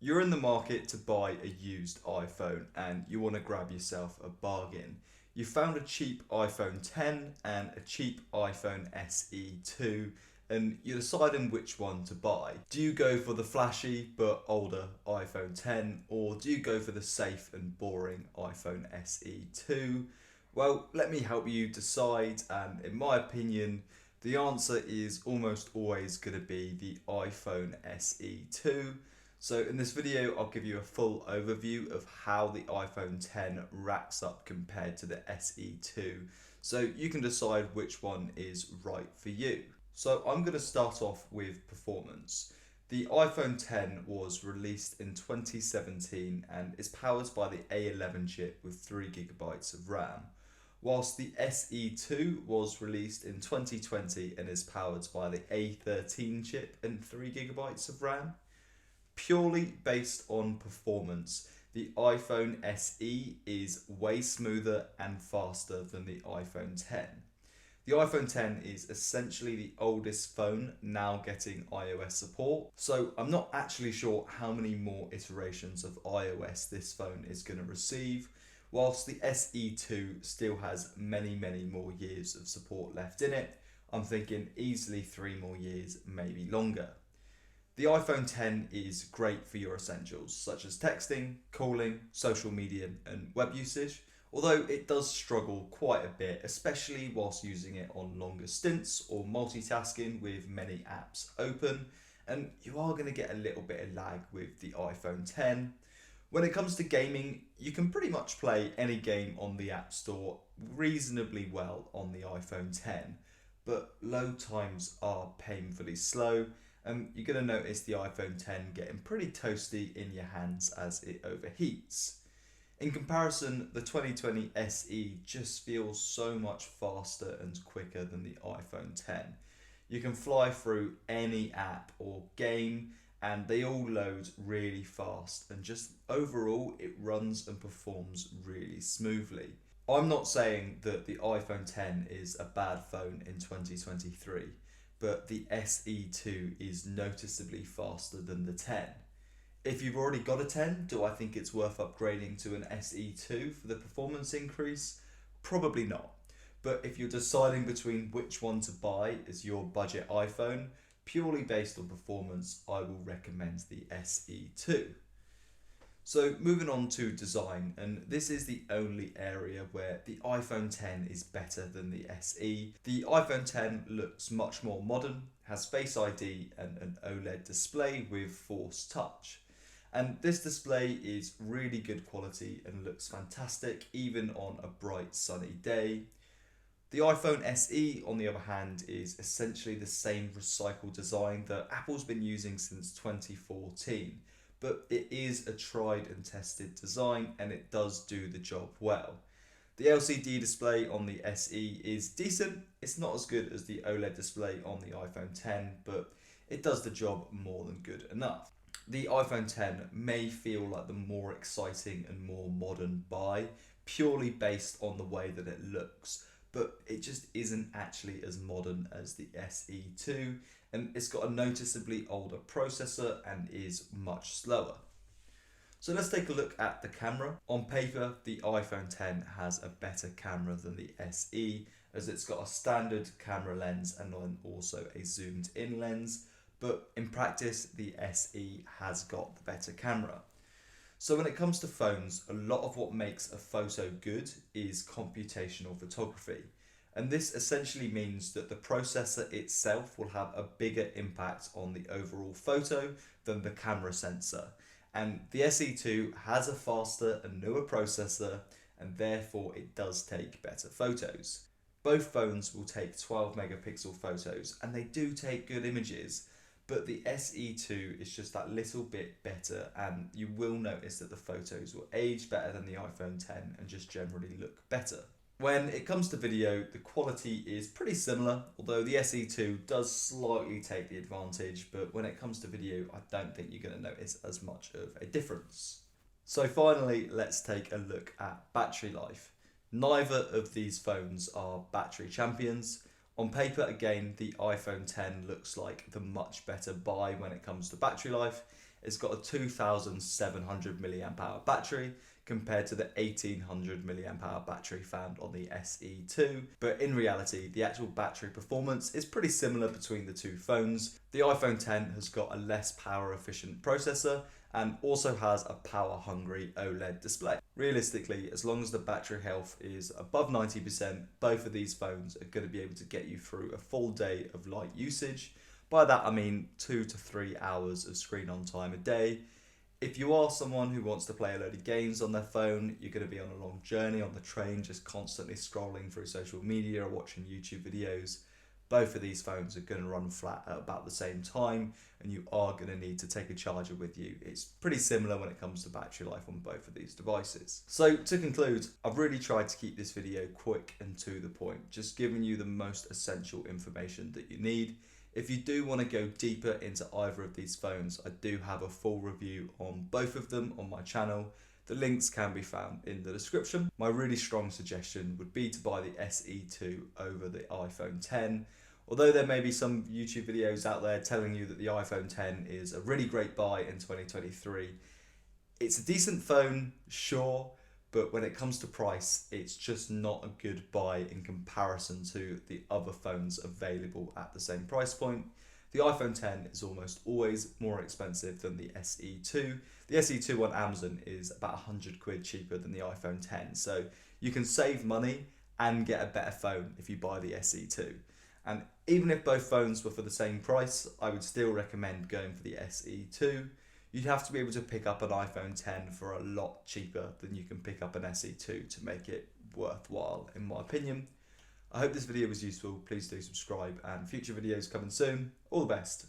You're in the market to buy a used iPhone and you want to grab yourself a bargain. You found a cheap iPhone 10 and a cheap iPhone SE 2 and you're deciding which one to buy. Do you go for the flashy but older iPhone 10 or do you go for the safe and boring iPhone SE 2? Well, let me help you decide, and in my opinion, the answer is almost always going to be the iPhone SE 2. So in this video, I'll give you a full overview of how the iPhone 10 racks up compared to the SE 2, so you can decide which one is right for you. So I'm going to start off with performance. The iPhone 10 was released in 2017 and is powered by the A11 chip with 3 GB of RAM, whilst the SE2 was released in 2020 and is powered by the A13 chip and 3 GB of RAM. Purely based on performance, the iPhone SE is way smoother and faster than the iPhone 10. The iPhone 10 is essentially the oldest phone now getting iOS support, so I'm not actually sure how many more iterations of iOS this phone is going to receive, whilst the SE2 still has many more years of support left in it. I'm thinking easily 3 more years, maybe longer. The iPhone 10 is great for your essentials, such as texting, calling, social media and web usage, although it does struggle quite a bit, especially whilst using it on longer stints or multitasking with many apps open, and you are going to get a little bit of lag with the iPhone 10. When it comes to gaming, you can pretty much play any game on the App Store reasonably well on the iPhone 10, but load times are painfully slow, and you're going to notice the iPhone 10 getting pretty toasty in your hands as it overheats. In comparison, the 2020 SE just feels so much faster and quicker than the iPhone 10. You can fly through any app or game and they all load really fast, and just overall it runs and performs really smoothly. I'm not saying that the iPhone 10 is a bad phone in 2023, but the SE2 is noticeably faster than the 10. If you've already got a 10, do I think it's worth upgrading to an SE2 for the performance increase? Probably not. But if you're deciding between which one to buy as your budget iPhone, purely based on performance, I will recommend the SE2. So moving on to design, and this is the only area where the iPhone 10 is better than the SE. The iPhone 10 looks much more modern, has Face ID and an OLED display with Force Touch. And this display is really good quality and looks fantastic even on a bright sunny day. The iPhone SE, on the other hand, is essentially the same recycled design that Apple's been using since 2014. But it is a tried and tested design and it does do the job well. The LCD display on the SE is decent. It's not as good as the OLED display on the iPhone 10, but it does the job more than good enough. The iPhone 10 may feel like the more exciting and more modern buy, purely based on the way that it looks, but it just isn't actually as modern as the SE2, and it's got a noticeably older processor and is much slower. So let's take a look at the camera. On paper, the iPhone 10 has a better camera than the SE, as it's got a standard camera lens and then also a zoomed in lens, but in practice, the SE has got the better camera. So when it comes to phones, a lot of what makes a photo good is computational photography. And this essentially means that the processor itself will have a bigger impact on the overall photo than the camera sensor. And the SE2 has a faster and newer processor, and therefore it does take better photos. Both phones will take 12 megapixel photos, and they do take good images. But the SE2 is just that little bit better, and you will notice that the photos will age better than the iPhone 10 and just generally look better. When it comes to video, the quality is pretty similar, although the SE2 does slightly take the advantage, but when it comes to video, I don't think you're going to notice as much of a difference. So finally, let's take a look at battery life. Neither of these phones are battery champions. On paper, again, the iPhone 10 looks like the much better buy when it comes to battery life. It's got a 2,700 milliamp hour battery compared to the 1,800 milliamp hour battery found on the SE2. But in reality, the actual battery performance is pretty similar between the two phones. The iPhone X has got a less power efficient processor and also has a power hungry OLED display. Realistically, as long as the battery health is above 90%, both of these phones are going to be able to get you through a full day of light usage. By that I mean 2 to 3 hours of screen on time a day. If you are someone who wants to play a load of games on their phone, you're going to be on a long journey on the train, just constantly scrolling through social media or watching YouTube videos, both of these phones are going to run flat at about the same time, and you are going to need to take a charger with you. It's pretty similar when it comes to battery life on both of these devices. So to conclude, I've really tried to keep this video quick and to the point, just giving you the most essential information that you need. If you do want to go deeper into either of these phones, I do have a full review on both of them on my channel. The links can be found in the description. My really strong suggestion would be to buy the SE2 over the iPhone X. Although there may be some YouTube videos out there telling you that the iPhone X is a really great buy in 2023, it's a decent phone, sure, but when it comes to price, it's just not a good buy in comparison to the other phones available at the same price point. The iPhone X is almost always more expensive than the SE2. The SE2 on Amazon is about 100 quid cheaper than the iPhone X, so you can save money and get a better phone if you buy the SE2. And even if both phones were for the same price, I would still recommend going for the SE2. You'd have to be able to pick up an iPhone X for a lot cheaper than you can pick up an SE2 to make it worthwhile, in my opinion. I hope this video was useful. Please do subscribe, and future videos coming soon. All the best.